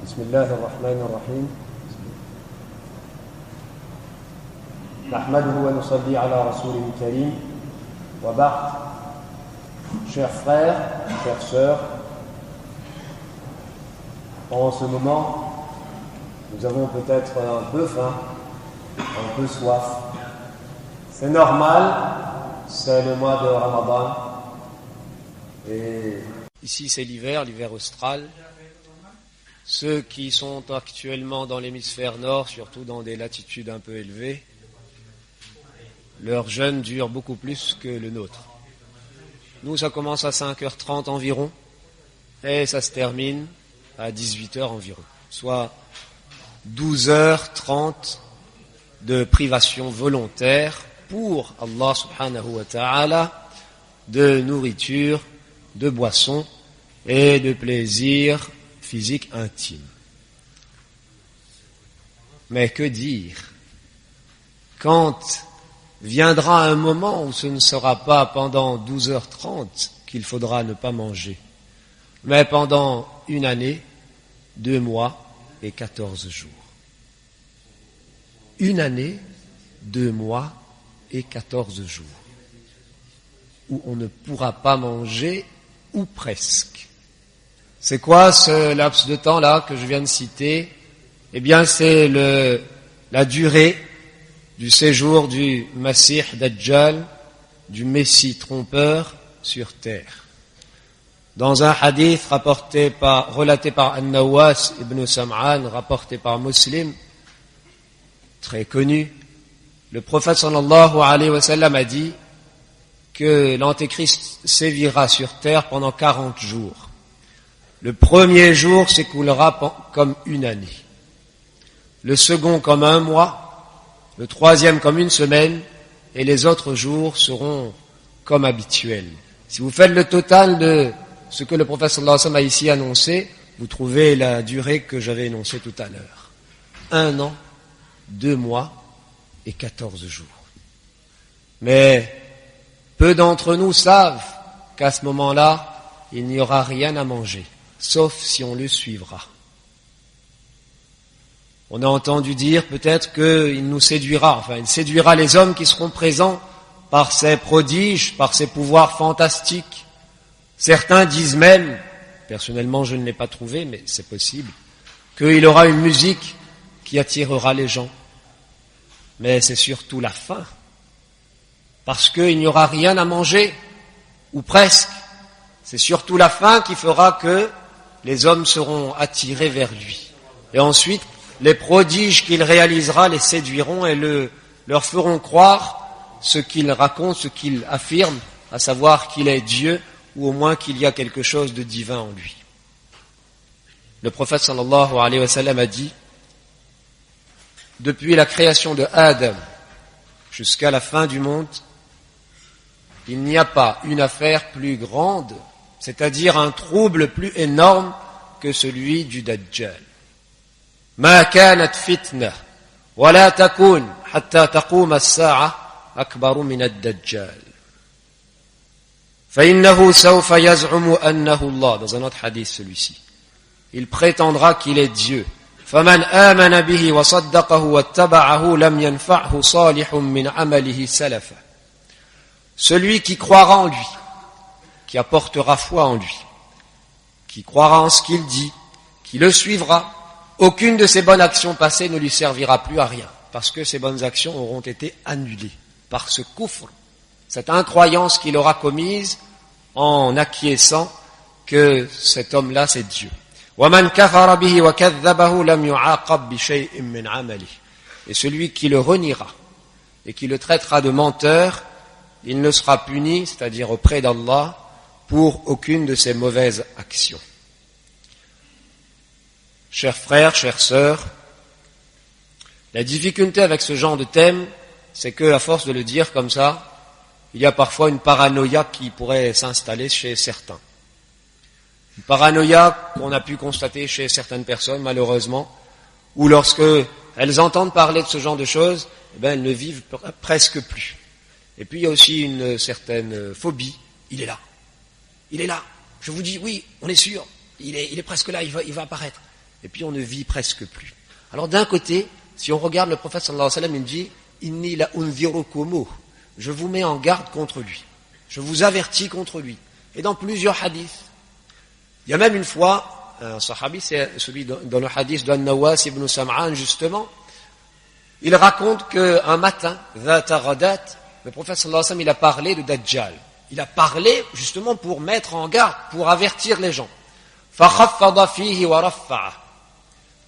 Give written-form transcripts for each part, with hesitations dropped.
بسم الله الرحمن الرحيم نحمده ونصلي على رسوله الكريم وبعد. Chers frères, chères sœurs, en ce moment, nous avons peut-être un peu faim, un peu soif. C'est normal, c'est le mois de Ramadan. Et ici, c'est l'hiver austral. Ceux qui sont actuellement dans l'hémisphère nord, surtout dans des latitudes un peu élevées, leur jeûne dure beaucoup plus que le nôtre. Nous, ça commence à 5h30 environ, et ça se termine à 18h environ, soit 12h30 de privation volontaire pour Allah subhanahu wa ta'ala de nourriture, de boissons et de plaisir physique intime. Mais que dire quand viendra un moment où ce ne sera pas pendant 12h30 qu'il faudra ne pas manger, mais pendant une année, 2 mois et 14 jours. Une année, 2 mois et 14 jours, où on ne pourra pas manger, ou presque. C'est quoi ce laps de temps-là que je viens de citer? Eh bien, c'est la durée du séjour du Masih Dajjal, du Messie trompeur sur terre. Dans un hadith relaté par An-Nawas ibn Sam'an, rapporté par Muslim, très connu, le prophète sallallahu alayhi wa sallam a dit que l'Antéchrist sévira sur terre pendant 40 jours. Le premier jour s'écoulera comme une année, le second comme 1 mois, le troisième comme 1 semaine, et les autres jours seront comme habituels. Si vous faites le total de ce que le prophète sallallahu alayhi wa sallam a ici annoncé, vous trouvez la durée que j'avais énoncée tout à l'heure. 1 an, 2 mois et 14 jours. Mais peu d'entre nous savent qu'à ce moment-là, il n'y aura rien à manger, sauf si on le suivra. On a entendu dire peut-être qu'il nous séduira, il séduira les hommes qui seront présents par ses prodiges, par ses pouvoirs fantastiques. Certains disent même, personnellement je ne l'ai pas trouvé, mais c'est possible, qu'il aura une musique qui attirera les gens. Mais c'est surtout la faim, parce qu'il n'y aura rien à manger, ou presque. C'est surtout la faim qui fera que les hommes seront attirés vers lui. Et ensuite, les prodiges qu'il réalisera les séduiront et leur feront croire ce qu'il raconte, ce qu'il affirme, à savoir qu'il est Dieu, ou au moins qu'il y a quelque chose de divin en lui. Le prophète sallallahu alayhi wa sallam a dit, depuis la création de Adam jusqu'à la fin du monde, il n'y a pas une affaire plus grande, c'est-à-dire un trouble plus énorme que celui du Dajjal. ما كانت فتنة ولا تكون حتى تقوم الساعة أكبر من الدجال فإنه سوف يزعم أنه الله. Dans un autre hadith, celui-ci, il prétendra qu'il est Dieu. فمن آمن به وصدقه واتبعه لم ينفعه صالح من عمله سلفا. Celui qui croira en lui, qui apportera foi en lui, qui croira en ce qu'il dit, qui le suivra, aucune de ses bonnes actions passées ne lui servira plus à rien, parce que ses bonnes actions auront été annulées par ce kufr, cette incroyance qu'il aura commise en acquiesçant que cet homme-là c'est Dieu. وَمَنْ كَفَرَ بِهِ وَكَذَّبَهُ لَمْ يُعَاقَبْ بِشَيْءٍ مِّنْ عَمَلِهِ. Et celui qui le reniera et qui le traitera de menteur, il ne sera puni, c'est-à-dire auprès d'Allah, pour aucune de ses mauvaises actions. Chers frères, chères sœurs, la difficulté avec ce genre de thème, c'est que, à force de le dire comme ça, il y a parfois une paranoïa qui pourrait s'installer chez certains. Une paranoïa qu'on a pu constater chez certaines personnes, malheureusement, où lorsque elles entendent parler de ce genre de choses, elles ne vivent presque plus. Et puis il y a aussi une certaine phobie. Il est là. Je vous dis, oui, on est sûr. Il est presque là, il va apparaître. et puis on ne vit presque plus. Alors d'un côté, si on regarde le prophète sallallahu alayhi wa sallam, il dit « Inni la unzirukumu » je vous mets en garde contre lui. Je vous avertis contre lui. Et dans plusieurs hadiths. Il y a même une fois, un sahabi, c'est celui dans le hadith d'An-Nawas ibn Sam'an, justement, il raconte qu'un matin, Dhata Ghadat, le prophète sallallahu alayhi wa sallam, il a parlé de Dajjal. Il a parlé justement pour mettre en garde, pour avertir les gens. فَخَفَّضَ فِيهِ وَرَفَّعَ.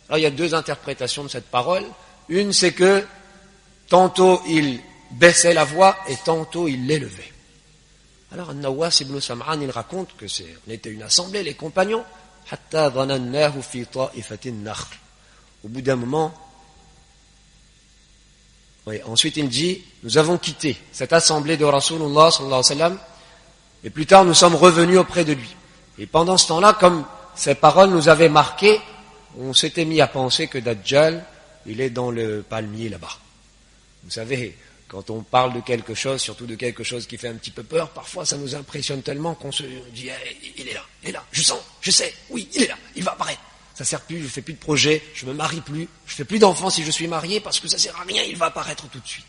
Alors il y a deux interprétations de cette parole. Une, c'est que tantôt il baissait la voix et tantôt il l'élevait. Alors An-Nawas ibn Sam'an, il raconte que on était une assemblée, les compagnons, حَتَّى ظَنَنَّاهُ فِي طَائِفَةِ النَّخْلِ. Au bout d'un moment, ensuite il dit, nous avons quitté cette assemblée de Rasulullah sallallahu alayhi wa sallam, et plus tard nous sommes revenus auprès de lui. Et pendant ce temps-là, comme ces paroles nous avaient marqués, on s'était mis à penser que Dajjal, il est dans le palmier là-bas. Vous savez, quand on parle de quelque chose, surtout de quelque chose qui fait un petit peu peur, parfois ça nous impressionne tellement qu'on se dit hey, il est là, je sens, je sais, oui, il est là, il va apparaître. Ça sert plus, je fais plus de projet, je me marie plus, je fais plus d'enfants si je suis marié parce que ça sert à rien, il va apparaître tout de suite.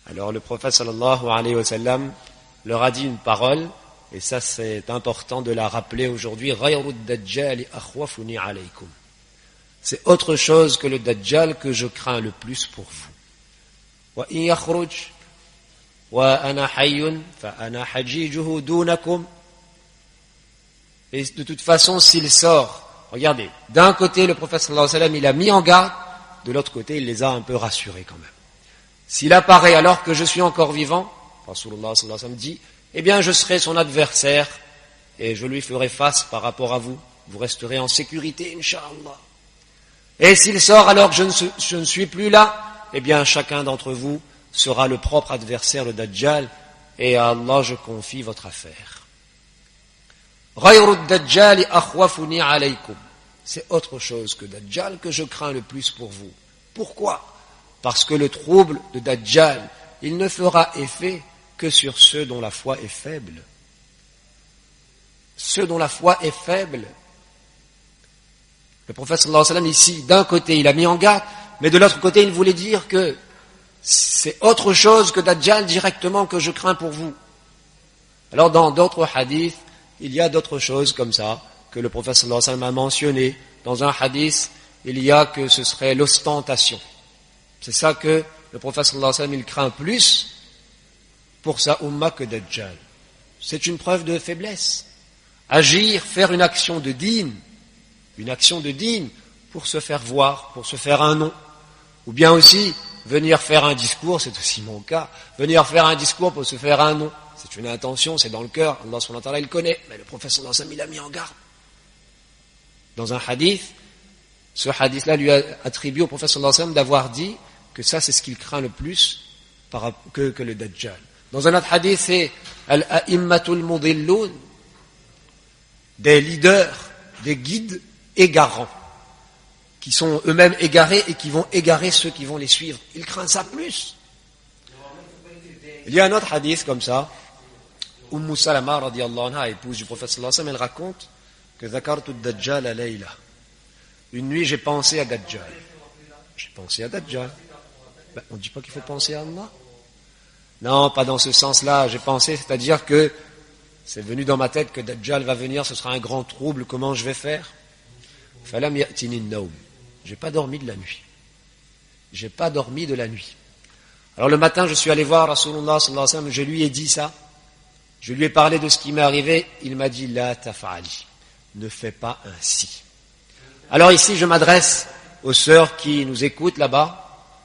Alors le prophète sallallahu alayhi wa sallam leur a dit une parole, et ça c'est important de la rappeler aujourd'hui, Ghayru Dajjal akhwafuni alaykum. C'est autre chose que le Dajjal que je crains le plus pour vous. Wa in yakhruj wa ana hayyun fa ana hajijuhu dunakum. Et de toute façon, s'il sort, regardez, d'un côté le prophète sallallahu alayhi wa sallam il a mis en garde, de l'autre côté il les a un peu rassurés quand même. S'il apparaît alors que je suis encore vivant, Rasulullah sallallahu alayhi wa sallam dit, eh bien je serai son adversaire et je lui ferai face par rapport à vous. Vous resterez en sécurité, Inch'Allah. Et s'il sort alors que je ne suis plus là, eh bien chacun d'entre vous sera le propre adversaire, le Dajjal, et à Allah je confie votre affaire. Ghayru Dajjal akhwafuni alaykum. C'est autre chose que Dajjal que je crains le plus pour vous. Pourquoi ? Parce que le trouble de Dajjal, il ne fera effet que sur ceux dont la foi est faible. Ceux dont la foi est faible. Le prophète sallallahu alayhi wa sallam ici, d'un côté il a mis en garde, mais de l'autre côté il voulait dire que c'est autre chose que Dajjal directement que je crains pour vous. Alors dans d'autres hadiths, il y a d'autres choses comme ça, que le prophète sallallahu alayhi wa sallam a mentionné. Dans un hadith, il y a que ce serait l'ostentation. C'est ça que le prophète sallallahu alayhi wa sallam il craint plus pour sa umma que Dajjal. C'est une preuve de faiblesse. Agir, faire une action de dîne pour se faire voir, pour se faire un nom. Ou bien aussi, venir faire un discours, c'est aussi mon cas, venir faire un discours pour se faire un nom. C'est une intention, c'est dans le cœur, Allah subhanahu wa ta'ala il connaît, mais le prophète sallallahu alayhi wa sallam il a mis en garde. Dans un hadith, ce hadith-là lui a attribué au prophète sallallahu alayhi wa sallam d'avoir dit que ça c'est ce qu'il craint le plus que le Dajjal. Dans un autre hadith, c'est Al-A'immatul Mudillun, des leaders, des guides égarants, qui sont eux-mêmes égarés et qui vont égarer ceux qui vont les suivre. Il craint ça plus. Il y a un autre hadith comme ça, Salama radiyallahu anha, épouse du prophète sallallahu alayhi wa sallam, elle raconte que Zakartu Dajjal à Layla. Une nuit, j'ai pensé à Dajjal. J'ai pensé à Dajjal. On ne dit pas qu'il faut penser à Allah. Non, pas dans ce sens-là. J'ai pensé, c'est-à-dire que c'est venu dans ma tête que Dajjal va venir, ce sera un grand trouble, comment je vais faire ? Falam ya'tini an-nawm. J'ai pas dormi de la nuit. J'ai pas dormi de la nuit. Alors le matin, je suis allé voir Rasulullah sallallahu alayhi wa sallam, je lui ai dit ça. Je lui ai parlé de ce qui m'est arrivé, il m'a dit la taf'ali. Ne fais pas ainsi. Alors ici, je m'adresse aux sœurs qui nous écoutent là-bas.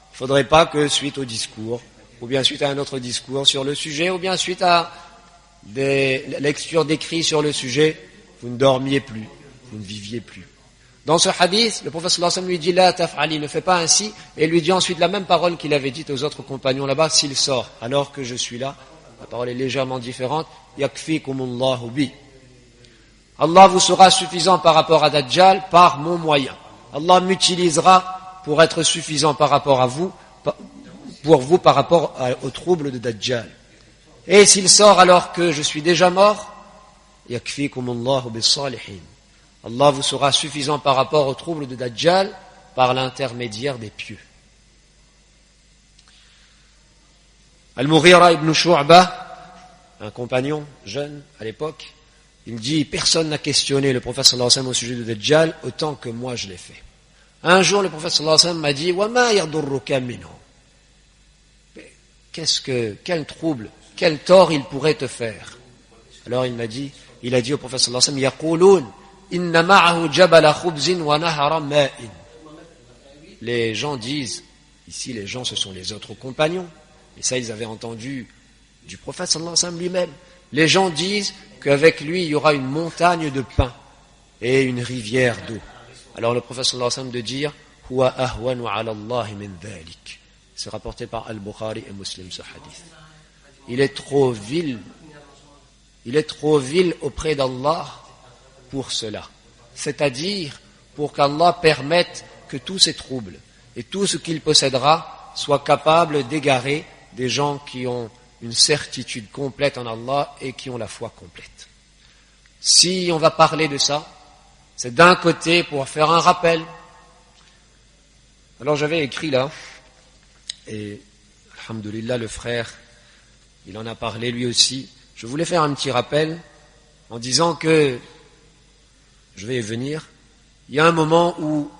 Il ne faudrait pas que suite au discours, ou bien suite à un autre discours sur le sujet, ou bien suite à des lectures d'écrits sur le sujet, vous ne dormiez plus, vous ne viviez plus. Dans ce hadith, le prophète sallallahu alayhi wa sallam lui dit la taf'ali, ne fais pas ainsi, et lui dit ensuite la même parole qu'il avait dite aux autres compagnons là-bas, s'il sort alors que je suis là, la parole est légèrement différente, yakfikumullahu bi. Allah vous sera suffisant par rapport à Dajjal par mon moyen. Allah m'utilisera pour être suffisant par rapport à vous, pour vous par rapport au trouble de Dajjal. Et s'il sort alors que je suis déjà mort, yakfikumullahu bis-salihin. Allah vous sera suffisant par rapport au trouble de Dajjal par l'intermédiaire des pieux. Al-Mughira ibn Shu'bah, un compagnon jeune à l'époque, il dit, personne n'a questionné le prophète sallallahu alayhi wa sallam au sujet de Dajjal autant que moi je l'ai fait. Un jour, le prophète sallallahu alayhi wa sallam m'a dit, wa ma yadurruka minhu. Quel trouble, quel tort il pourrait te faire? Alors il a dit au prophète sallallahu alayhi wa sallam, yaqulun inna ma'ahu jabala khubzin wa nahara ma'in. Les gens disent, ici les gens ce sont les autres compagnons, et ça ils avaient entendu du prophète sallallahu alayhi wa sallam lui-même. Les gens disent qu'avec lui il y aura une montagne de pain et une rivière d'eau. Alors le prophète sallallahu alayhi wa sallam de dire, huwa ahwanu ala Allah min dhalik. C'est rapporté par Al-Bukhari et Muslim ce hadith. Il est trop vil auprès d'Allah pour cela. C'est-à-dire pour qu'Allah permette que tous ces troubles et tout ce qu'il possédera soient capables d'égarer des gens qui ont une certitude complète en Allah et qui ont la foi complète. Si on va parler de ça, c'est d'un côté pour faire un rappel. Alors j'avais écrit là, et alhamdoulilah le frère, il en a parlé lui aussi. Je voulais faire un petit rappel en disant que, je vais y venir, il y a un moment où,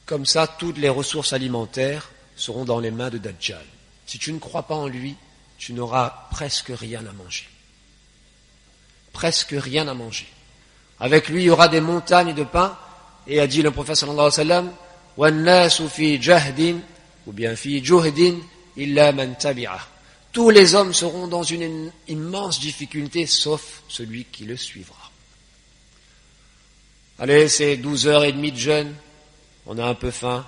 comme ça, toutes les ressources alimentaires seront dans les mains de Dajjal. Si tu ne crois pas en lui, tu n'auras presque rien à manger. Presque rien à manger. Avec lui, il y aura des montagnes de pain, et a dit le prophète sallallahu alayhi wa sallam, وَالنَّاسُ فِي جَهْدٍ ou bien fi juhdin illa man tabi'ah. Tous les hommes seront dans une immense difficulté sauf celui qui le suivra. Allez, c'est 12h30 de jeûne, on a un peu faim,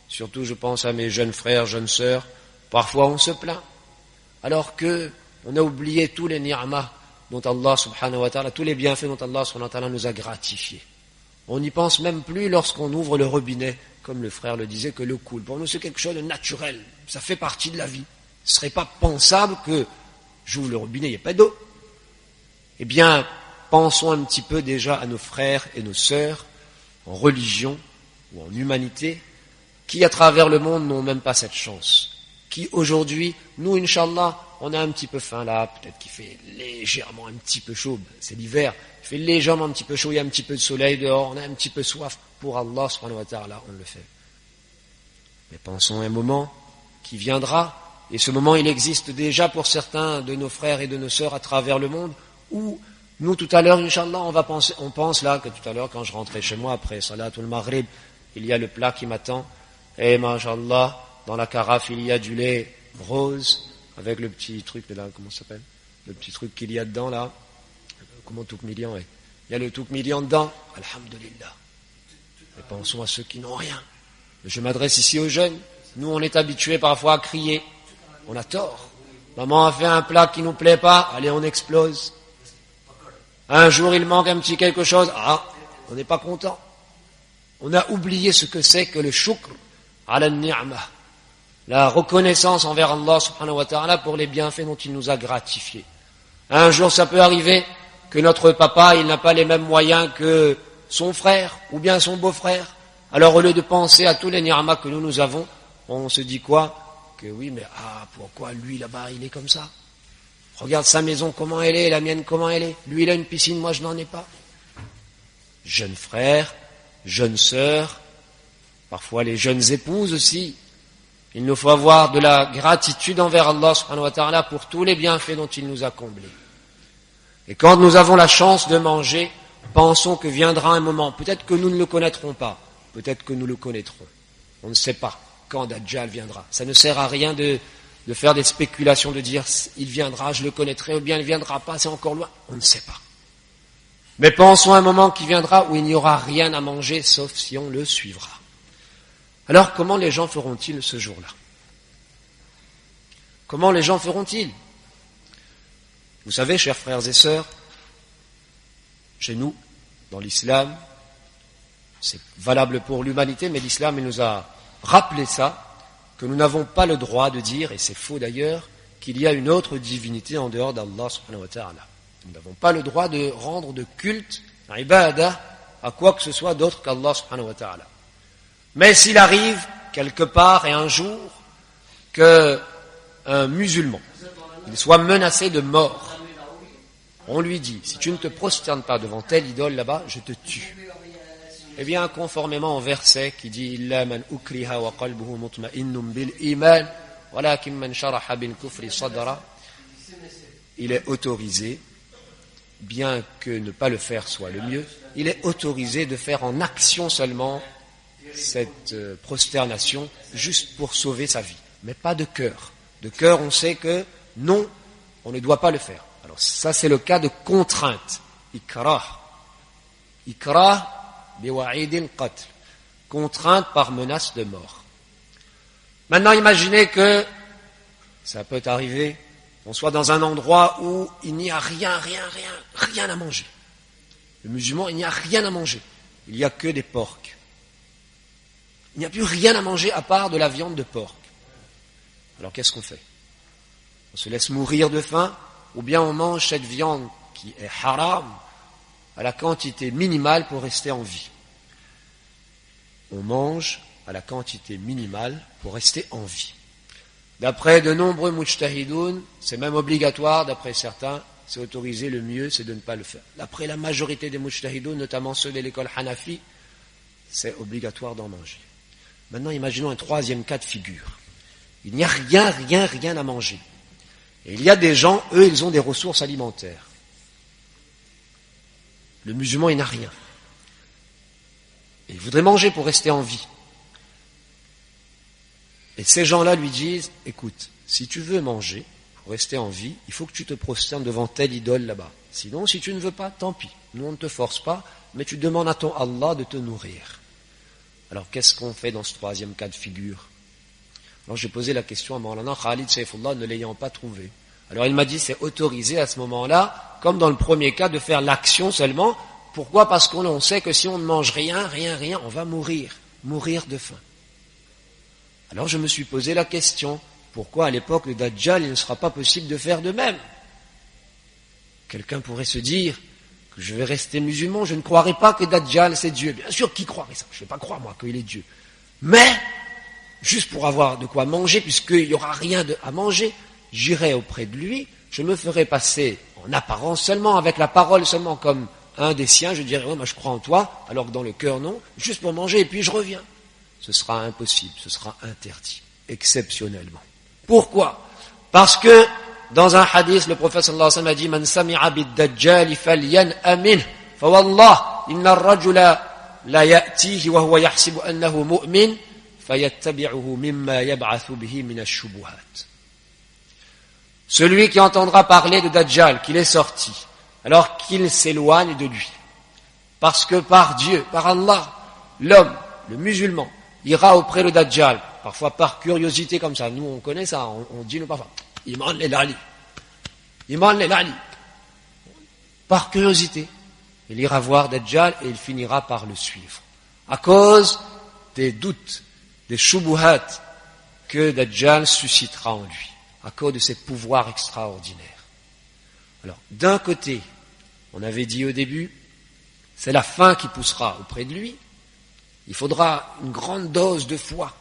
surtout je pense à mes jeunes frères, jeunes sœurs, parfois on se plaint, alors que on a oublié tous les ni'mas dont Allah subhanahu wa ta'ala, tous les bienfaits dont Allah subhanahu wa ta'ala nous a gratifiés. On n'y pense même plus lorsqu'on ouvre le robinet, comme le frère le disait, que l'eau coule. Pour nous, c'est quelque chose de naturel. Ça fait partie de la vie. Ce ne serait pas pensable que j'ouvre le robinet, il n'y a pas d'eau. Eh bien, pensons un petit peu déjà à nos frères et nos sœurs, en religion ou en humanité, qui à travers le monde n'ont même pas cette chance. Qui aujourd'hui, nous, Inch'Allah, on a un petit peu faim là, peut-être qu'il fait légèrement un petit peu chaud, c'est l'hiver, il fait légèrement un petit peu chaud, il y a un petit peu de soleil dehors, on a un petit peu soif, pour Allah subhanahu wa ta'ala, on le fait. Mais pensons un moment qui viendra, et ce moment il existe déjà pour certains de nos frères et de nos sœurs à travers le monde, où nous tout à l'heure, Inch'Allah, on pense là que tout à l'heure quand je rentrais chez moi après Salatul Maghrib, il y a le plat qui m'attend, et Masha'Allah, dans la carafe il y a du lait rose, avec le petit truc là, comment ça s'appelle? Le petit truc qu'il y a dedans là, comment Toukmilian est? Il y a le Toukmilian dedans, alhamdulillah. Et pensons à ceux qui n'ont rien. Je m'adresse ici aux jeunes. Nous, on est habitués parfois à crier. On a tort. Maman a fait un plat qui nous plaît pas, allez, on explose. Un jour, il manque un petit quelque chose, on n'est pas content. On a oublié ce que c'est que le shukr ala ni'mah, la reconnaissance envers Allah subhanahu wa ta'ala pour les bienfaits dont il nous a gratifiés. Un jour, ça peut arriver que notre papa, il n'a pas les mêmes moyens que son frère ou bien son beau-frère. Alors au lieu de penser à tous les ni'mas que nous avons, on se dit quoi? Que oui, mais pourquoi lui là-bas il est comme ça? Regarde sa maison comment elle est, la mienne comment elle est. Lui il a une piscine, moi je n'en ai pas. Jeunes frères, jeunes sœurs, parfois les jeunes épouses aussi. Il nous faut avoir de la gratitude envers Allah subhanahu wa ta'ala pour tous les bienfaits dont il nous a comblés. Et quand nous avons la chance de manger, pensons que viendra un moment, peut-être que nous ne le connaîtrons pas, peut-être que nous le connaîtrons. On ne sait pas quand Dajjal viendra. Ça ne sert à rien de faire des spéculations, de dire il viendra, je le connaîtrai, ou bien il ne viendra pas, c'est encore loin. On ne sait pas. Mais pensons à un moment qui viendra où il n'y aura rien à manger, sauf si on le suivra. Alors comment les gens feront-ils ce jour-là? Comment les gens feront-ils? Vous savez, chers frères et sœurs, chez nous, dans l'islam, c'est valable pour l'humanité, mais l'islam, il nous a rappelé ça, que nous n'avons pas le droit de dire, et c'est faux d'ailleurs, qu'il y a une autre divinité en dehors d'Allah subhanahu wa ta'ala. Nous n'avons pas le droit de rendre de culte, ibadah, à quoi que ce soit d'autre qu'Allah subhanahu wa ta'ala. Mais s'il arrive quelque part et un jour qu'un musulman il soit menacé de mort, on lui dit, si tu ne te prosternes pas devant telle idole là-bas, je te tue. Eh bien, conformément au verset qui dit Illa man ukriha wa qalbuhu mutma'innun bil iman, walakin man sharaha bil kufri sadra, il est autorisé, bien que ne pas le faire soit le mieux, il est autorisé de faire en action seulement cette prosternation, juste pour sauver sa vie, mais pas de cœur. De cœur, on sait que non, on ne doit pas le faire. Alors ça, c'est le cas de contrainte. Ikrah. Ikrah biwa'idil qatl. Contrainte par menace de mort. Maintenant, imaginez que ça peut arriver, on soit dans un endroit où il n'y a rien à manger. Le musulman, il n'y a rien à manger. Il n'y a que des porcs. Il n'y a plus rien à manger à part de la viande de porc. Alors qu'est-ce qu'on fait? On se laisse mourir de faim, ou bien on mange cette viande qui est haram à la quantité minimale pour rester en vie. On mange à la quantité minimale pour rester en vie. D'après de nombreux mujtahidoun, c'est même obligatoire, d'après certains, c'est autorisé, le mieux c'est de ne pas le faire. D'après la majorité des mujtahidoun, notamment ceux de l'école Hanafi, c'est obligatoire d'en manger. Maintenant, imaginons un troisième cas de figure. Il n'y a rien à manger. Et il y a des gens, eux, ils ont des ressources alimentaires. Le musulman, il n'a rien. Et il voudrait manger pour rester en vie. Et ces gens-là lui disent, écoute, si tu veux manger, pour rester en vie, il faut que tu te prosternes devant telle idole là-bas. Sinon, si tu ne veux pas, tant pis. Nous, on ne te force pas, mais tu demandes à ton Allah de te nourrir. Alors, qu'est-ce qu'on fait dans ce troisième cas de figure? Alors, j'ai posé la question à Maulana Khalid Saifullah, ne l'ayant pas trouvé. Alors, il m'a dit, c'est autorisé à ce moment-là, comme dans le premier cas, de faire l'action seulement. Pourquoi? Parce qu'on sait que si on ne mange rien, on va mourir de faim. Alors, je me suis posé la question, pourquoi à l'époque, le Dajjal, il ne sera pas possible de faire de même? Quelqu'un pourrait se dire que je vais rester musulman, je ne croirai pas que Dajjal, c'est Dieu. Bien sûr, qui croirait ça? Je ne vais pas croire, moi, qu'il est Dieu. Mais, juste pour avoir de quoi manger, puisqu'il n'y aura rien à manger, j'irai auprès de lui, je me ferai passer en apparence seulement, avec la parole seulement comme un des siens, je dirai, moi je crois en toi, alors que dans le cœur non, juste pour manger et puis je reviens. Ce sera impossible, ce sera interdit, exceptionnellement. Pourquoi? Parce que, dans un hadith, le prophète sallallahu alayhi wa sallam a dit, Man sami'a bid-dajjal falyan amin, fa wallah, inna ar-rajula la ya'tihi wa huwa yahsibu annahu mu'min, fayattabi'uhu mimma yab'athu bihi min ash-shubuhat. Celui qui entendra parler de Dajjal, qu'il est sorti, alors qu'il s'éloigne de lui. Parce que par Dieu, par Allah, l'homme, le musulman, ira auprès de Dajjal, parfois par curiosité comme ça. Nous, on connaît ça, on dit nous parfois, Iman lelali. Par curiosité, il ira voir Dajjal et il finira par le suivre. À cause des doutes, des shubuhat que Dajjal suscitera en lui, à cause de ses pouvoirs extraordinaires. Alors, d'un côté, on avait dit au début, c'est la faim qui poussera auprès de lui. Il faudra une grande dose de foi,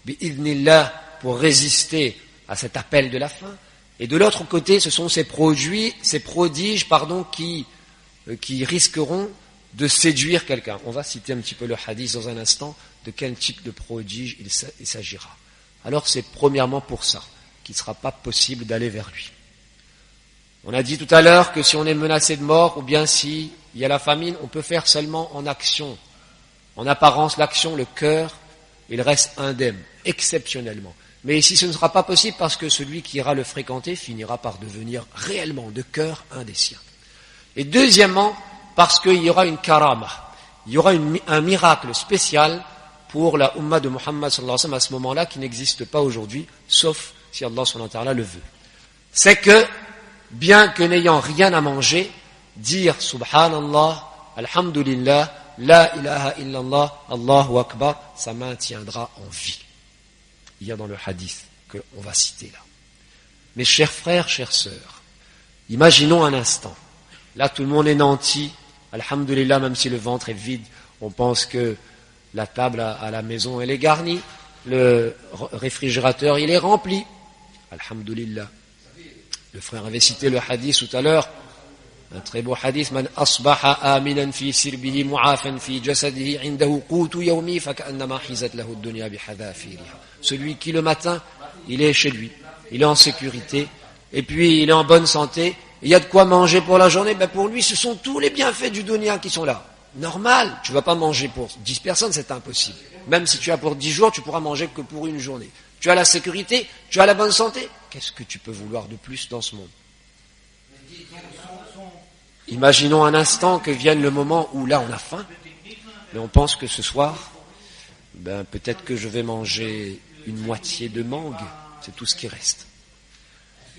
bi'idhnillah, pour résister à cet appel de la faim. Et de l'autre côté, ce sont ces prodiges, qui risqueront de séduire quelqu'un. On va citer un petit peu le hadith dans un instant, de quel type de prodige il s'agira. Alors c'est premièrement pour ça qu'il ne sera pas possible d'aller vers lui. On a dit tout à l'heure que si on est menacé de mort, ou bien s'il y a la famine, on peut faire seulement en action. En apparence, l'action, le cœur, il reste indemne, exceptionnellement. Mais ici, ce ne sera pas possible parce que celui qui ira le fréquenter finira par devenir réellement de cœur un des siens. Et deuxièmement, parce qu'il y aura une karama, il y aura un miracle spécial pour la Ummah de Muhammad sallallahu alayhi wa sallam à ce moment-là qui n'existe pas aujourd'hui, sauf si Allah subhanahu wa ta'ala le veut. C'est que, bien que n'ayant rien à manger, dire Subhanallah, Alhamdulillah, La ilaha illallah, Allahu Akbar, ça maintiendra en vie. Il y a dans le hadith qu'on va citer là. Mes chers frères, chères sœurs, imaginons un instant. Là, tout le monde est nanti, Alhamdulillah, même si le ventre est vide, on pense que la table à la maison, elle est garnie, le réfrigérateur, il est rempli. Alhamdulillah. Le frère avait cité le hadith tout à l'heure, un très beau hadith, Man asbaha aminan fi sirbihi mu'afan fi jasadihi indahu qutu yawmi faka'annama hizat lahu ad-dunya bihadafiriha. Celui qui le matin, il est chez lui, il est en sécurité, et puis il est en bonne santé, il y a de quoi manger pour la journée, ben pour lui ce sont tous les bienfaits du dunya qui sont là. Normal, tu vas pas manger pour 10 personnes, c'est impossible. Même si tu as pour 10 jours, tu pourras manger que pour une journée. Tu as la sécurité, tu as la bonne santé. Qu'est-ce que tu peux vouloir de plus dans ce monde? Imaginons un instant que vienne le moment où là on a faim, mais on pense que ce soir, ben peut-être que je vais manger une moitié de mangue, c'est tout ce qui reste.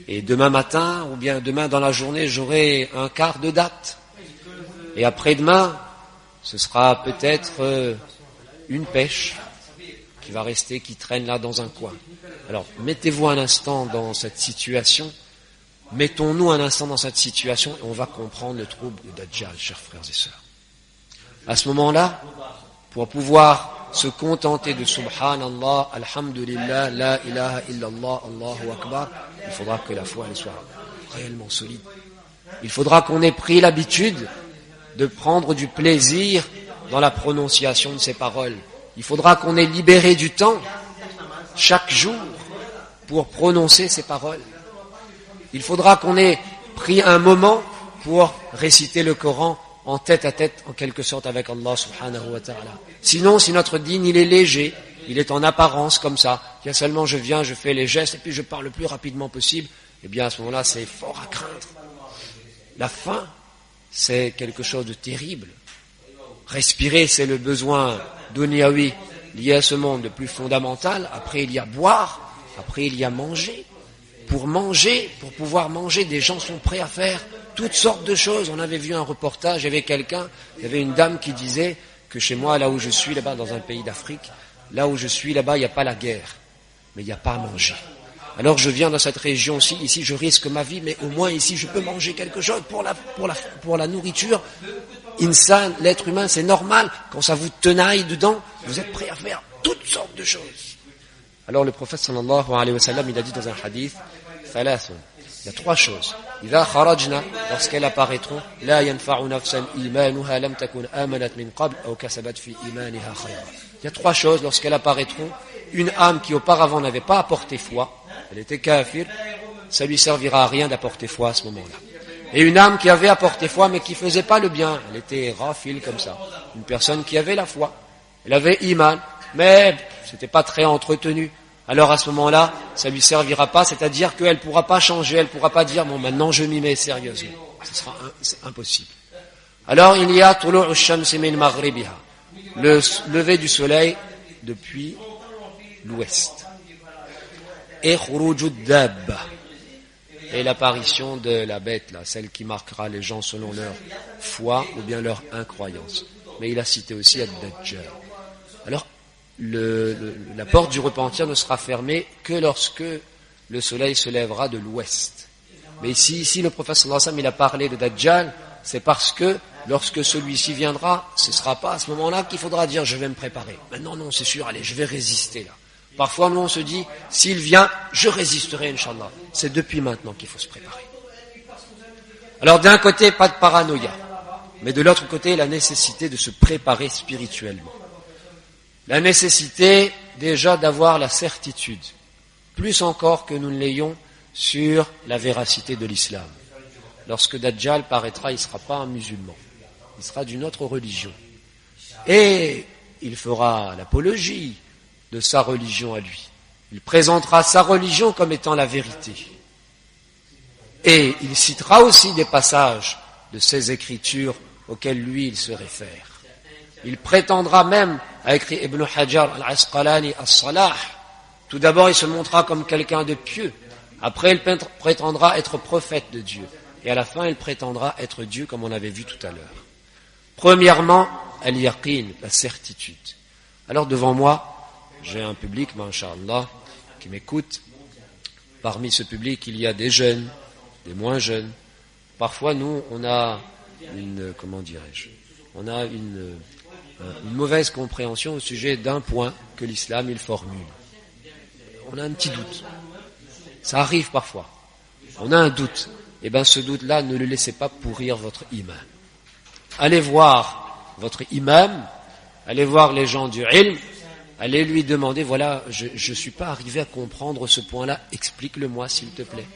Et demain matin, ou bien demain dans la journée, j'aurai un quart de date. Et après-demain, ce sera peut-être une pêche qui va rester, qui traîne là dans un coin. Alors, mettez-vous un instant dans cette situation, mettons-nous un instant dans cette situation et on va comprendre le trouble de Dajjal, chers frères et sœurs. À ce moment-là, pour pouvoir se contenter de Subhanallah, Alhamdulillah, La ilaha illallah, Allahu Akbar, il faudra que la foi elle soit réellement solide. Il faudra qu'on ait pris l'habitude de prendre du plaisir dans la prononciation de ces paroles. Il faudra qu'on ait libéré du temps chaque jour pour prononcer ces paroles. Il faudra qu'on ait pris un moment pour réciter le Coran en tête à tête, en quelque sorte, avec Allah subhanahu wa ta'ala. Sinon, si notre dîne, il est léger, il est en apparence comme ça, il y a seulement je viens, je fais les gestes, et puis je parle le plus rapidement possible, eh bien à ce moment-là, c'est fort à craindre. La faim, c'est quelque chose de terrible. Respirer, c'est le besoin dunyawi lié à ce monde le plus fondamental. Après, il y a boire, après, il y a manger. Pour manger, pour pouvoir manger, des gens sont prêts à faire toutes sortes de choses. On avait vu un reportage, il y avait quelqu'un, il y avait une dame qui disait que chez moi, là où je suis, là-bas, dans un pays d'Afrique, là où je suis, là-bas, il n'y a pas la guerre, mais il n'y a pas à manger. Alors je viens dans cette région-ci, ici je risque ma vie, mais au moins ici je peux manger quelque chose pour la nourriture. Insan, l'être humain, c'est normal. Quand ça vous tenaille dedans, vous êtes prêt à faire toutes sortes de choses. Alors le prophète sallallahu alayhi wa sallam, il a dit dans un hadith, thalathun. Il y a trois choses. Idha kharajna, lorsqu'elles apparaîtront, la yanfa'u nafsan imanuha lam takun amanat min qabl aw kasabat fi imaniha khayra. Il y a trois choses lorsqu'elles apparaîtront. Une âme qui auparavant n'avait pas apporté foi, elle était kafir, ça lui servira à rien d'apporter foi à ce moment-là. Et une âme qui avait apporté foi mais qui faisait pas le bien, elle était rafil comme ça. Une personne qui avait la foi, elle avait iman, mais c'était pas très entretenu. Alors à ce moment-là, ça lui servira pas, c'est-à-dire qu'elle pourra pas changer, elle pourra pas dire bon maintenant je m'y mets sérieusement. C'est impossible. Alors il y a tulu'u shamsi min maghribiha, le lever du soleil depuis l'ouest. Et khuruju dabba, et l'apparition de la bête, là, celle qui marquera les gens selon leur foi ou bien leur incroyance. Mais il a cité aussi Ad-Dajjal. Alors, la porte du repentir ne sera fermée que lorsque le soleil se lèvera de l'ouest. Mais ici le prophète sallallahu alayhi wa sallam, il a parlé de Dajjal, c'est parce que lorsque celui-ci viendra, ce ne sera pas à ce moment-là qu'il faudra dire je vais me préparer. Maintenant, non, c'est sûr, allez, je vais résister là. Parfois, nous, on se dit, s'il vient, je résisterai, Inch'Allah. C'est depuis maintenant qu'il faut se préparer. Alors, d'un côté, pas de paranoïa. Mais de l'autre côté, la nécessité de se préparer spirituellement. La nécessité, déjà, d'avoir la certitude. Plus encore que nous ne l'ayons sur la véracité de l'islam. Lorsque Dajjal paraîtra, il ne sera pas un musulman. Il sera d'une autre religion. Et il fera l'apologie de sa religion à lui. Il présentera sa religion comme étant la vérité. Et il citera aussi des passages de ses écritures auxquels lui il se réfère. Il prétendra même, a écrit Ibn Hajar al-Asqalani as-Salah, tout d'abord il se montrera comme quelqu'un de pieux, après il prétendra être prophète de Dieu, et à la fin il prétendra être Dieu comme on avait vu tout à l'heure. Premièrement, al-yaqin, la certitude. Alors devant moi, j'ai un public, masha'Allah, qui m'écoute. Parmi ce public, il y a des jeunes, des moins jeunes. Parfois, nous, on a on a une mauvaise compréhension au sujet d'un point que l'islam il formule. On a un petit doute. Ça arrive parfois. On a un doute. Eh bien, ce doute-là, ne le laissez pas pourrir votre imam. Allez voir votre imam, allez voir les gens du ilm, allez lui demander, voilà, je suis pas arrivé à comprendre ce point-là, explique-le-moi s'il te plaît.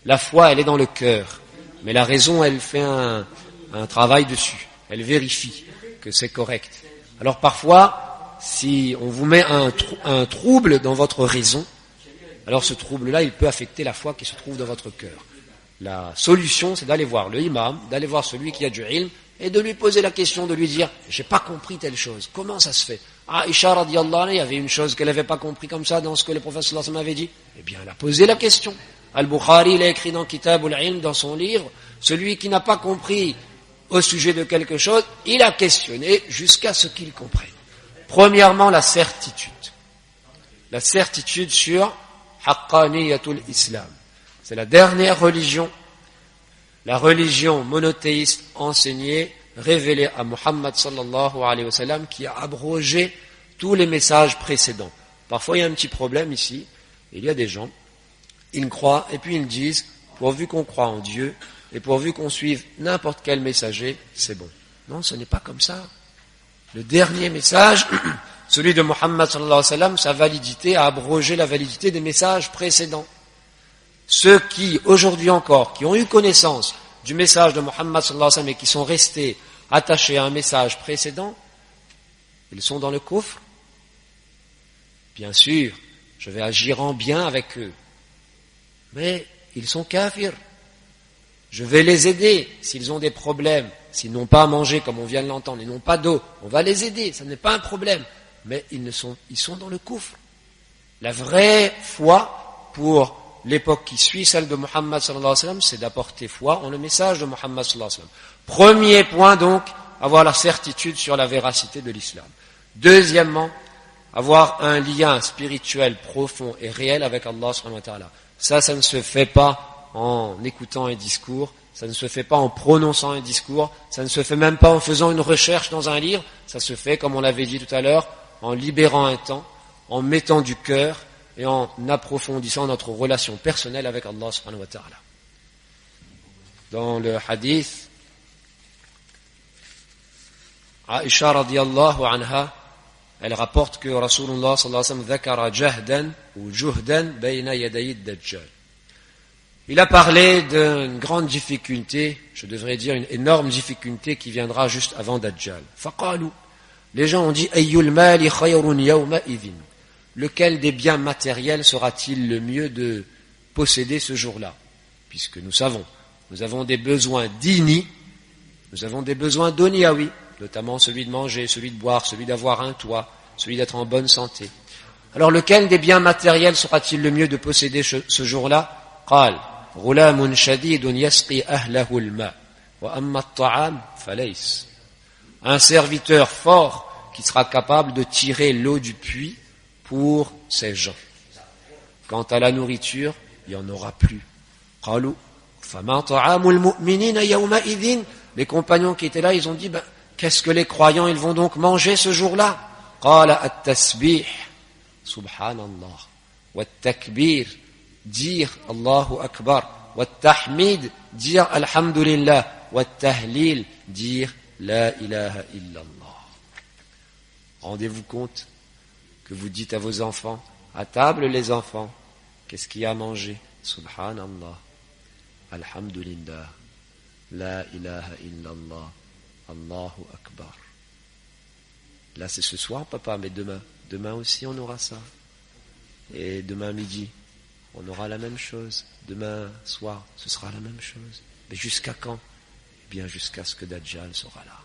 La foi, elle est dans le cœur, mais la raison, elle fait un travail dessus, elle vérifie que c'est correct. Alors parfois, si on vous met un trouble dans votre raison, alors ce trouble-là, il peut affecter la foi qui se trouve dans votre cœur. La solution, c'est d'aller voir le imam, d'aller voir celui qui a du ilm, et de lui poser la question, de lui dire, j'ai pas compris telle chose, comment ça se fait? Aïcha radiyallahu anha, il y avait une chose qu'elle n'avait pas compris comme ça dans ce que le prophète sallallahu alayhi wa sallam avait dit. Eh bien, elle a posé la question. Al-Bukhari, il a écrit dans Kitab al-Ilm, dans son livre, celui qui n'a pas compris au sujet de quelque chose, il a questionné jusqu'à ce qu'il comprenne. Premièrement, la certitude. La certitude sur haqqaniyatul islam. C'est la dernière religion, la religion monothéiste enseignée, révélée à Muhammad sallallahu alayhi wa sallam, qui a abrogé tous les messages précédents. Parfois, il y a un petit problème ici. Il y a des gens, ils croient, et puis ils disent, pourvu qu'on croit en Dieu, et pourvu qu'on suive n'importe quel messager, c'est bon. Non, ce n'est pas comme ça. Le dernier message, celui de Muhammad sallallahu alayhi wa sallam, sa validité a abrogé la validité des messages précédents. Ceux qui, aujourd'hui encore, qui ont eu connaissance du message de Muhammad sallallahu alayhi wa sallam et qui sont restés attachés à un message précédent, ils sont dans le coffre. Bien sûr, je vais agir en bien avec eux. Mais ils sont kafirs. Je vais les aider s'ils ont des problèmes, s'ils n'ont pas à manger comme on vient de l'entendre, ils n'ont pas d'eau, on va les aider, ça n'est pas un problème. Mais ils sont dans le coufre. La vraie foi pour l'époque qui suit celle de Muhammad sallallahu alayhi wa sallam, c'est d'apporter foi en le message de Muhammad sallallahu alayhi wa sallam. Premier point donc, avoir la certitude sur la véracité de l'islam. Deuxièmement, avoir un lien spirituel profond et réel avec Allah subhanahu wa ta'ala. Ça ne se fait pas en écoutant un discours, ça ne se fait pas en prononçant un discours, ça ne se fait même pas en faisant une recherche dans un livre, ça se fait, comme on l'avait dit tout à l'heure, en libérant un temps, en mettant du cœur et en approfondissant notre relation personnelle avec Allah subhanahu wa ta'ala. Dans le hadith, Aïcha radiyallahu anha, elle rapporte que Rasulullah sallallahu alayhi wa sallam dhakara jahdan ou juhdan bayna yadayi ad-dajjal. Il a parlé d'une grande difficulté, je devrais dire une énorme difficulté qui viendra juste avant Dajjal. Faqalu, les gens ont dit ayyul mali khayrun yawma idhin. Lequel des biens matériels sera-t-il le mieux de posséder ce jour-là? Puisque nous avons des besoins dini, nous avons des besoins dunyawi, notamment celui de manger, celui de boire, celui d'avoir un toit, celui d'être en bonne santé. Alors lequel des biens matériels sera-t-il le mieux de posséder ce jour-là? Qal غلام شديد يسقي أهله الماء وأما الطعام فليس. Un serviteur fort qui sera capable de tirer l'eau du puits pour ses gens. Quant à la nourriture, il n'y en aura plus. قالوا فما طعام المؤمنين يومئذ. Les compagnons qui étaient là, ils ont dit, qu'est-ce que les croyants, ils vont donc manger ce jour-là? قال التسبيح سبحان الله والتكبير, dire Allahu Akbar, wa tahmid, dire Alhamdulillah, wa tahlil, dire La ilaha illallah. Rendez-vous compte que vous dites à vos enfants, à table les enfants, qu'est-ce qu'il y a à manger? Subhanallah, Alhamdulillah, La ilaha illallah, Allahu Akbar. Là c'est ce soir papa, mais demain aussi on aura ça. Et demain midi, on aura la même chose. Demain soir, ce sera la même chose. Mais jusqu'à quand? Eh bien, jusqu'à ce que Dajjal sera là.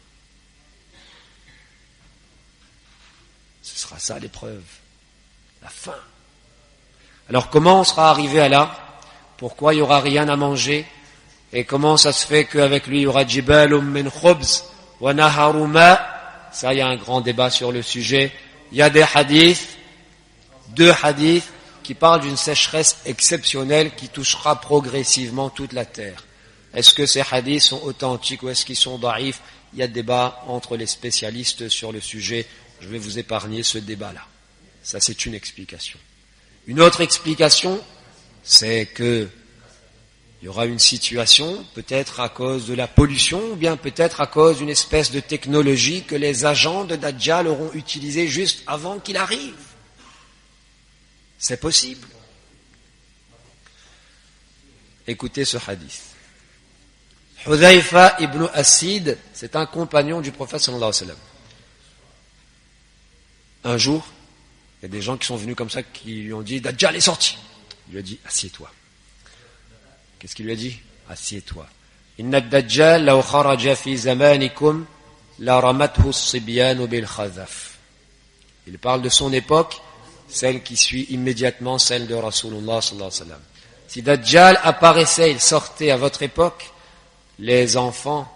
Ce sera ça l'épreuve. La fin. Alors, comment on sera arrivé à là? Pourquoi il n'y aura rien à manger? Et comment ça se fait qu'avec lui, il y aura Jibalum min khubz wa naharu ma? Ça, il y a un grand débat sur le sujet. Il y a des hadiths, 2 hadiths, qui parle d'une sécheresse exceptionnelle qui touchera progressivement toute la terre. Est-ce que ces hadiths sont authentiques ou est-ce qu'ils sont daïfs? Il y a débat entre les spécialistes sur le sujet. Je vais vous épargner ce débat-là. Ça, c'est une explication. Une autre explication, c'est que il y aura une situation, peut-être à cause de la pollution, ou bien peut-être à cause d'une espèce de technologie que les agents de Dajjal auront utilisée juste avant qu'il arrive. C'est possible. Écoutez ce hadith. Hudhayfa ibn Asid, c'est un compagnon du prophète sallallahu alayhi wa sallam. Un jour, il y a des gens qui sont venus comme ça, qui lui ont dit, Dajjal est sorti. Il lui a dit, assieds-toi. Qu'est-ce qu'il lui a dit? Assieds-toi. Inna ad-Dajjal law kharaja fi zamanikum la ramathu as-sibyan bil khazaf. Il parle de son époque, celle qui suit immédiatement celle de Rasulullah sallallahu alayhi wa sallam. Si Dajjal apparaissait, il sortait à votre époque, les enfants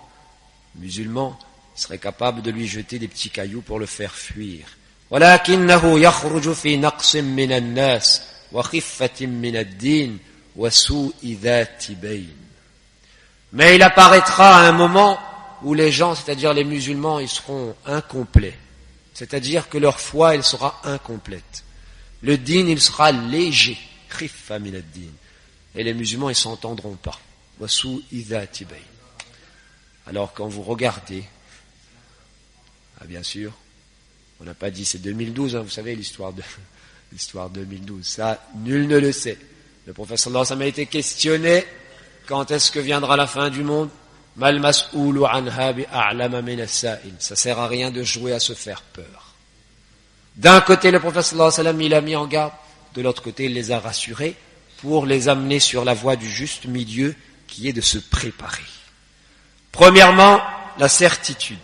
musulmans seraient capables de lui jeter des petits cailloux pour le faire fuir. ولكنه يخرج في نقص من الناس وخفة من الدين وسوء ذات بين. Mais il apparaîtra à un moment où les gens, c'est-à-dire les musulmans, ils seront incomplets. C'est-à-dire que leur foi, elle sera incomplète. Le din, il sera léger. Khiffa min ad-din. Et les musulmans, ils s'entendront pas. Wasu idhati bayn. Alors quand vous regardez, bien sûr, on n'a pas dit c'est 2012, vous savez l'histoire 2012, ça nul ne le sait. Le prophète sallallahu alayhi wa sallam a été questionné, quand est-ce que viendra la fin du monde? Mal mas'oulu anha bi'a'lama min as-sa'il. Ça sert à rien de jouer à se faire peur. D'un côté le prophète sallallahu alayhi wa sallam il a mis en garde, de l'autre côté il les a rassurés pour les amener sur la voie du juste milieu qui est de se préparer. Premièrement, la certitude.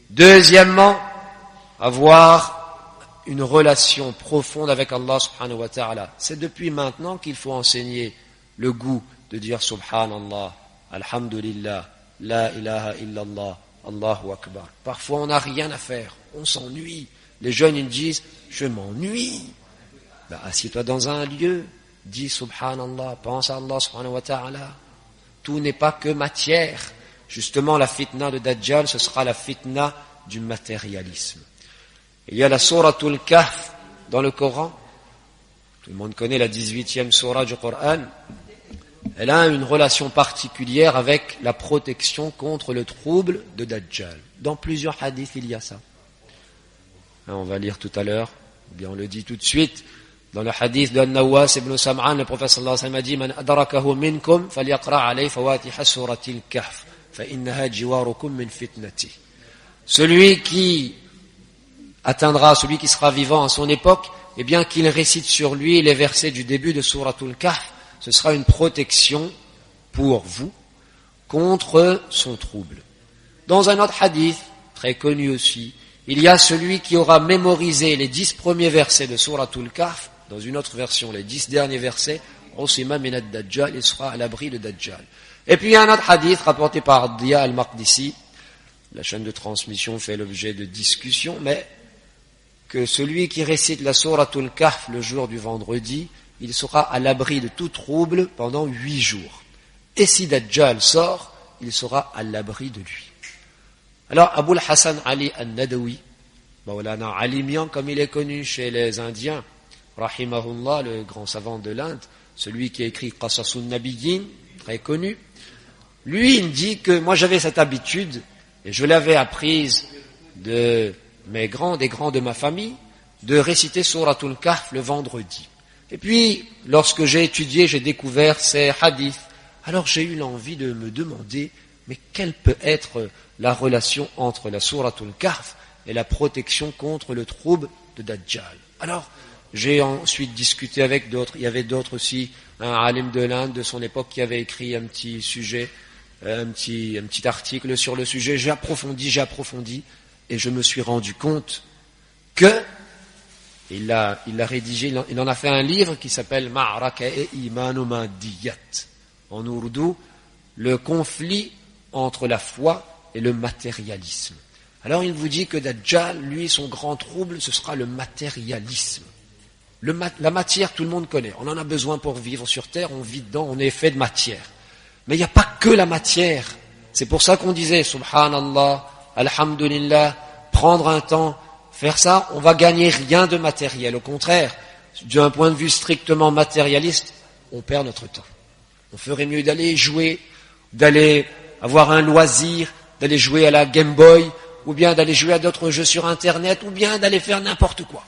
Deuxièmement, avoir une relation profonde avec Allah subhanahu wa ta'ala. C'est depuis maintenant qu'il faut enseigner le goût de dire subhanallah, alhamdulillah, la ilaha illallah, Allahu akbar. Parfois on n'a rien à faire, on s'ennuie. Les jeunes ils disent, je m'ennuie. Assieds-toi dans un lieu, dis subhanallah, pense à Allah subhanahu wa ta'ala. Tout n'est pas que matière. Justement, la fitna de Dajjal, ce sera la fitna du matérialisme. Il y a la souratul Kahf dans le Coran. Tout le monde connaît la 18e sourate du Coran. Elle a une relation particulière avec la protection contre le trouble de Dajjal. Dans plusieurs hadiths, il y a ça. On va lire tout à l'heure, ou bien on le dit tout de suite. Dans le hadith de Nawas ibn Sam'an, le prophète sallallahu alayhi wa sallam a dit, Man adrakahu minkum, falyaqra alayhi fawatiha suratil Kahf, fa innaha jiwarukum min fitnati. Celui qui atteindra, celui qui sera vivant à son époque, eh bien qu'il récite sur lui les versets du début de Suratul Kahf, ce sera une protection pour vous contre son trouble. Dans un autre hadith, très connu aussi, il y a celui qui aura mémorisé les 10 premiers versets de Suratul Kahf, dans une autre version, les 10 derniers versets, Usima min ad-Dajjal, il sera à l'abri de Dajjal. Et puis il y a un autre hadith rapporté par Diya al-Maqdisi, la chaîne de transmission fait l'objet de discussions, mais que celui qui récite la Suratul Kahf le jour du vendredi, il sera à l'abri de tout trouble pendant 8 jours. Et si Dajjal sort, il sera à l'abri de lui. Alors, Abul Hassan Ali al-Nadawi, Maulana Ali Mian, comme il est connu chez les Indiens, Rahimahullah, le grand savant de l'Inde, celui qui a écrit Qasasun Nabiyyin, très connu, lui, il dit que moi j'avais cette habitude, et je l'avais apprise de des grands de ma famille, de réciter Suratul Kahf le vendredi. Et puis, lorsque j'ai étudié, j'ai découvert ces hadiths. Alors j'ai eu l'envie de me demander, mais quelle peut être la relation entre la Suratul Kahf et la protection contre le trouble de Dajjal? Alors, j'ai ensuite discuté avec d'autres. Il y avait d'autres aussi, un alim de l'Inde de son époque qui avait écrit un petit sujet, un petit article sur le sujet. J'ai approfondi, et je me suis rendu compte que il l'a rédigé, il en a fait un livre qui s'appelle Ma'raka e Imanu Madiyat. En ourdou, le conflit entre la foi et le matérialisme. Alors il vous dit que Dajjal, lui, son grand trouble, ce sera le matérialisme. La matière, tout le monde connaît. On en a besoin pour vivre sur terre, on vit dedans, on est fait de matière. Mais il n'y a pas que la matière. C'est pour ça qu'on disait, subhanallah, alhamdulillah, prendre un temps, faire ça, on va gagner rien de matériel. Au contraire, d'un point de vue strictement matérialiste, on perd notre temps. On ferait mieux d'aller jouer, d'aller avoir un loisir, d'aller jouer à la Game Boy, ou bien d'aller jouer à d'autres jeux sur Internet, ou bien d'aller faire n'importe quoi,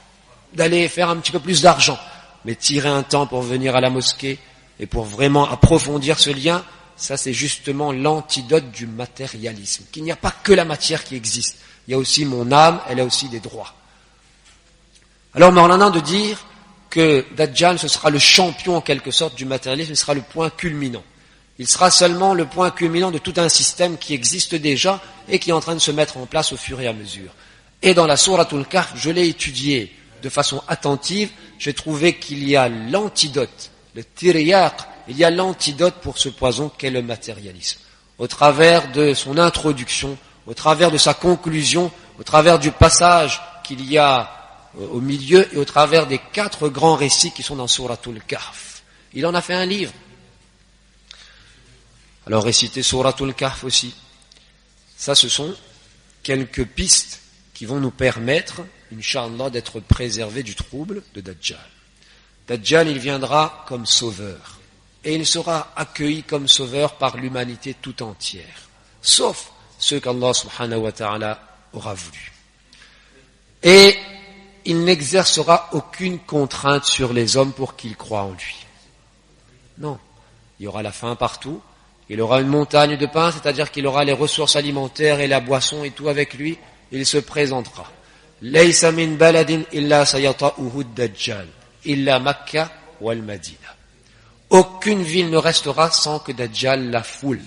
d'aller faire un petit peu plus d'argent. Mais tirer un temps pour venir à la mosquée et pour vraiment approfondir ce lien, ça c'est justement l'antidote du matérialisme. Qu'il n'y a pas que la matière qui existe. Il y a aussi mon âme, elle a aussi des droits. Alors Maulana de dire que Dajjal, ce sera le champion en quelque sorte du matérialisme, ce sera le point culminant. Il sera seulement le point culminant de tout un système qui existe déjà et qui est en train de se mettre en place au fur et à mesure. Et dans la Souratul Kahf, je l'ai étudié de façon attentive, j'ai trouvé qu'il y a l'antidote, le tiryaq, il y a l'antidote pour ce poison qu'est le matérialisme. Au travers de son introduction, au travers de sa conclusion, au travers du passage qu'il y a au milieu et au travers des 4 grands récits qui sont dans Souratul Kahf. Il en a fait un livre. Alors réciter Souratul Kahf aussi. Ça, ce sont quelques pistes qui vont nous permettre, Inch'Allah, d'être préservés du trouble de Dajjal. Dajjal, il viendra comme sauveur. Et il sera accueilli comme sauveur par l'humanité tout entière. Sauf ceux qu'Allah subhanahu wa ta'ala aura voulu. Et il n'exercera aucune contrainte sur les hommes pour qu'ils croient en lui. Non. Il y aura la faim partout. Il aura une montagne de pain, c'est-à-dire qu'il aura les ressources alimentaires et la boisson et tout avec lui. Il se présentera. Laysa min baladin illa sayata'uhu Dajjal, illa Makkah wal Madina. Aucune ville ne restera sans que Dajjal la foule.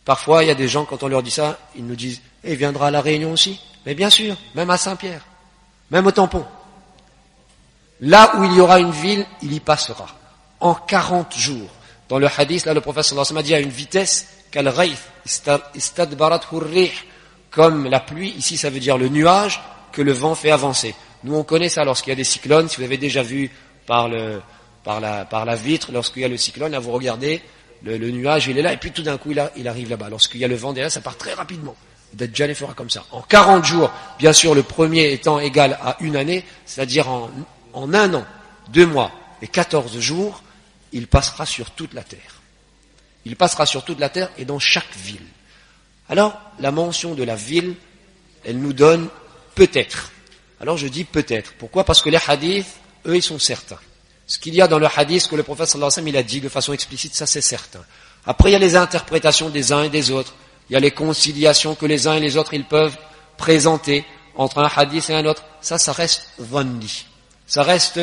Parfois, il y a des gens, quand on leur dit ça, ils nous disent, il viendra à la Réunion aussi. Mais bien sûr, même à Saint-Pierre, même au Tampon. Là où il y aura une ville, il y passera. En 40 jours. Dans le hadith, là, le prophète sallallahu alayhi wa sallam a dit à une vitesse qu'al ghayth istadbarat hurrih, comme la pluie, ici ça veut dire le nuage, que le vent fait avancer. Nous on connaît ça lorsqu'il y a des cyclones, si vous avez déjà vu par la vitre, lorsqu'il y a le cyclone, là vous regardez, le nuage il est là, et puis tout d'un coup il arrive là-bas. Lorsqu'il y a le vent derrière, ça part très rapidement. Dajjal fera comme ça. En 40 jours, bien sûr le premier étant égal à une année, c'est-à-dire en un an, 2 mois et 14 jours, il passera sur toute la terre. Il passera sur toute la terre et dans chaque ville. Alors, la mention de la ville, elle nous donne peut-être. Alors je dis peut-être. Pourquoi ? Parce que les hadiths, eux, ils sont certains. Ce qu'il y a dans le hadith que le prophète sallallahu alayhi wa sallam, il a dit de façon explicite, ça c'est certain. Après, il y a les interprétations des uns et des autres. Il y a les conciliations que les uns et les autres, ils peuvent présenter entre un hadith et un autre. Ça reste dhanni. Ça reste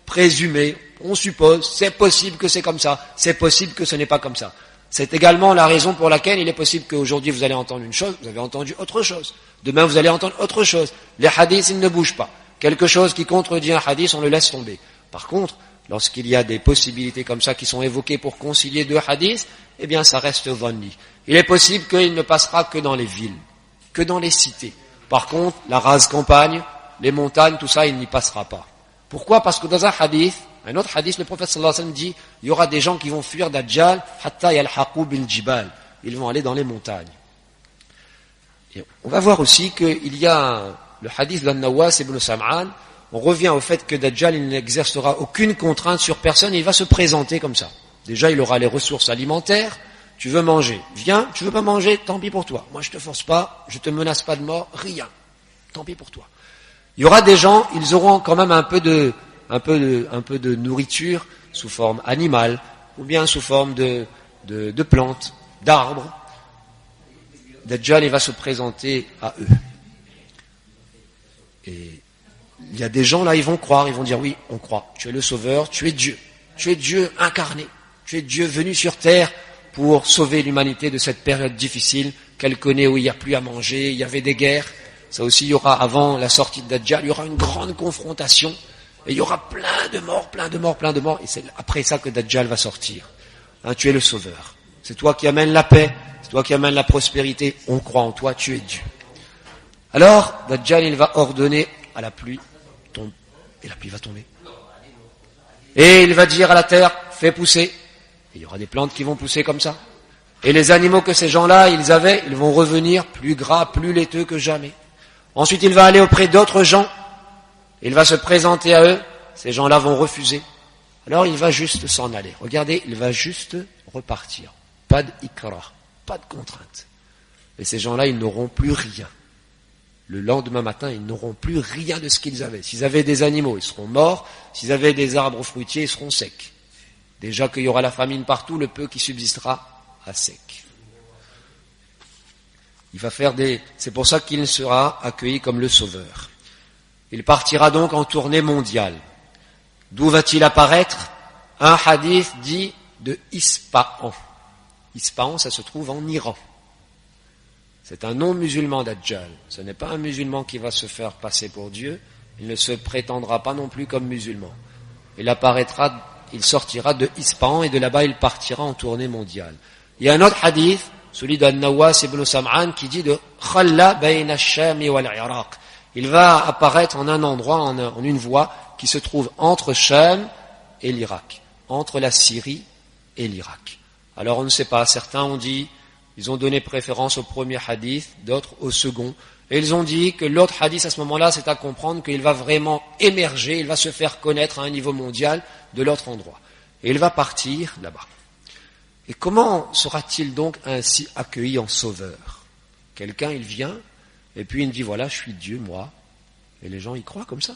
présumé. On suppose, c'est possible que c'est comme ça, c'est possible que ce n'est pas comme ça. C'est également la raison pour laquelle il est possible qu'aujourd'hui vous allez entendre une chose, vous avez entendu autre chose. Demain vous allez entendre autre chose. Les hadiths, ils ne bougent pas. Quelque chose qui contredit un hadith, on le laisse tomber. Par contre, lorsqu'il y a des possibilités comme ça qui sont évoquées pour concilier 2 hadiths, eh bien ça reste dhanni. Il est possible qu'il ne passera que dans les villes, que dans les cités. Par contre, la rase campagne, les montagnes, tout ça, il n'y passera pas. Pourquoi ? Parce que dans un autre hadith, le prophète sallallahu alayhi wa sallam dit, il y aura des gens qui vont fuir Dajjal, hatta yalhaqu bil jibal. Ils vont aller dans les montagnes. Et on va voir aussi qu'il y a le hadith de Nawas ibn Sam'an, on revient au fait que Dajjal, il n'exercera aucune contrainte sur personne et il va se présenter comme ça. Déjà, il aura les ressources alimentaires, tu veux manger, viens, tu veux pas manger, tant pis pour toi. Moi, je te force pas, je te menace pas de mort, rien. Tant pis pour toi. Il y aura des gens, ils auront quand même un peu de nourriture sous forme animale, ou bien sous forme de plantes, d'arbres. Dajjal, il va se présenter à eux. Et il y a des gens là, ils vont croire, ils vont dire oui, on croit. Tu es le sauveur, tu es Dieu incarné, tu es Dieu venu sur terre pour sauver l'humanité de cette période difficile qu'elle connaît où il n'y a plus à manger, il y avait des guerres. Ça aussi, il y aura, avant la sortie de Dajjal, il y aura une grande confrontation. Et il y aura plein de morts. Et c'est après ça que Dajjal va sortir. Hein, tu es le sauveur. C'est toi qui amènes la paix. C'est toi qui amènes la prospérité. On croit en toi, tu es Dieu. Alors, Dajjal, il va ordonner à la pluie, et la pluie va tomber. Et il va dire à la terre, fais pousser. Et il y aura des plantes qui vont pousser comme ça. Et les animaux que ces gens-là, ils avaient, ils vont revenir plus gras, plus laiteux que jamais. Ensuite, il va aller auprès d'autres gens. Il va se présenter à eux. Ces gens-là vont refuser. Alors, il va juste s'en aller. Regardez, il va juste repartir. Pas d'ikra, pas de contrainte. Et ces gens-là, ils n'auront plus rien. Le lendemain matin, ils n'auront plus rien de ce qu'ils avaient. S'ils avaient des animaux, ils seront morts. S'ils avaient des arbres fruitiers, ils seront secs. Déjà qu'il y aura la famine partout, le peu qui subsistera à sec. Il va faire c'est pour ça qu'il sera accueilli comme le sauveur. Il partira donc en tournée mondiale. D'où va-t-il apparaître? Un hadith dit de Ispahan. Ispahan, ça se trouve en Iran. C'est un non-musulman Dajjal. Ce n'est pas un musulman qui va se faire passer pour Dieu. Il ne se prétendra pas non plus comme musulman. Il sortira de Ispahan et de là-bas il partira en tournée mondiale. Il y a un autre hadith, celui d'An-Nawas ibn Sam'an, qui dit de Khalla bayna ash-Sham wal-Iraq. Il va apparaître en un endroit, en une voie qui se trouve entre Sham et l'Irak, entre la Syrie et l'Irak. Alors on ne sait pas, certains ont dit, ils ont donné préférence au premier hadith, d'autres au second, et ils ont dit que l'autre hadith à ce moment-là, c'est à comprendre qu'il va vraiment émerger, il va se faire connaître à un niveau mondial de l'autre endroit. Et il va partir là-bas. Et comment sera-t-il donc ainsi accueilli en sauveur? Quelqu'un, il vient, et puis il me dit, voilà, je suis Dieu, moi. Et les gens y croient comme ça.